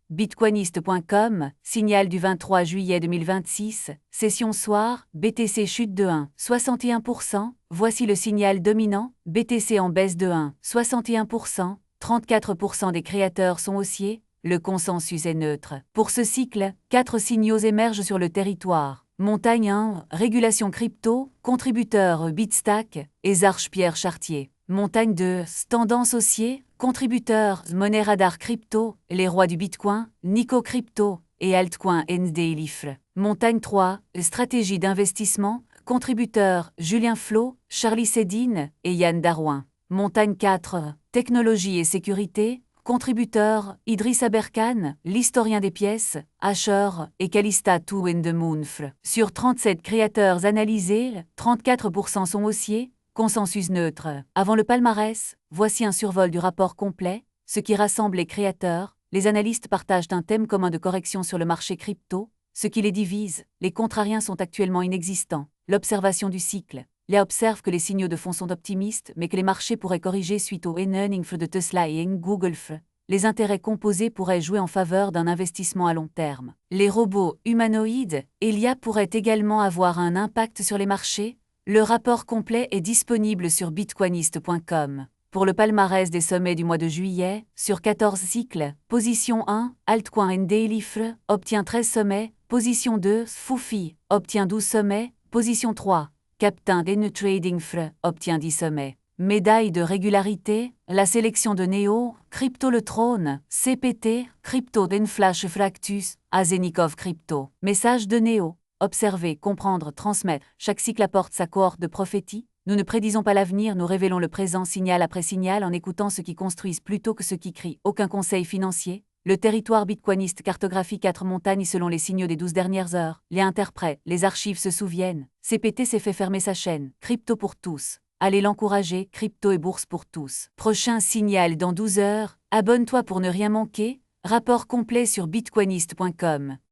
Bitcoinist.com, signal du 23 juillet 2026, session soir, BTC chute de 1,61%, voici le signal dominant, BTC en baisse de 1,61%, 34% des créateurs sont haussiers, le consensus est neutre. Pour ce cycle, 4 signaux émergent sur le territoire. Montagne 1, régulation crypto, contributeur Bitstack et Zarch Pierre Chartier. Montagne 2, tendance haussier, contributeurs Money Radar Crypto, les rois du Bitcoin, Nico Crypto et Altcoin NDLifre. Montagne 3, stratégie d'investissement, contributeurs Julien Flo, Charlie Sédine et Yann Darwin. Montagne 4, technologie et sécurité, contributeurs Idriss Berkane, l'historien des pièces, Asher et Calista Two in the Moonfl. Sur 37 créateurs analysés, 34% sont haussiers, consensus neutre. Avant le palmarès, voici un survol du rapport complet, ce qui rassemble les créateurs. Les analystes partagent un thème commun de correction sur le marché crypto. Ce qui les divise, les contrariens sont actuellement inexistants. L'observation du cycle. Les observent que les signaux de fond sont optimistes, mais que les marchés pourraient corriger suite au earnings de Tesla et Google. Les intérêts composés pourraient jouer en faveur d'un investissement à long terme. Les robots humanoïdes, l'IA pourraient également avoir un impact sur les marchés. Le rapport complet est disponible sur bitcoinist.com. Pour le palmarès des sommets du mois de juillet, sur 14 cycles, position 1, Altcoin NDLifre, obtient 13 sommets, position 2, Foufi, obtient 12 sommets, position 3, Captain Trading Fre, obtient 10 sommets. Médaille de régularité, la sélection de Neo, Crypto le Trône, CPT, Crypto d'Enflash Fractus, Azenikov Crypto. Message de Neo. Observer, comprendre, transmettre. Chaque cycle apporte sa cohorte de prophétie. Nous ne prédisons pas l'avenir, nous révélons le présent signal après signal en écoutant ceux qui construisent plutôt que ceux qui crient. Aucun conseil financier. Le territoire bitcoiniste cartographie 4 montagnes selon les signaux des 12 dernières heures. Les interprètes, les archives se souviennent. CPT s'est fait fermer sa chaîne. Crypto pour tous. Allez l'encourager, crypto et bourse pour tous. Prochain signal dans 12 heures. Abonne-toi pour ne rien manquer. Rapport complet sur bitcoinist.com.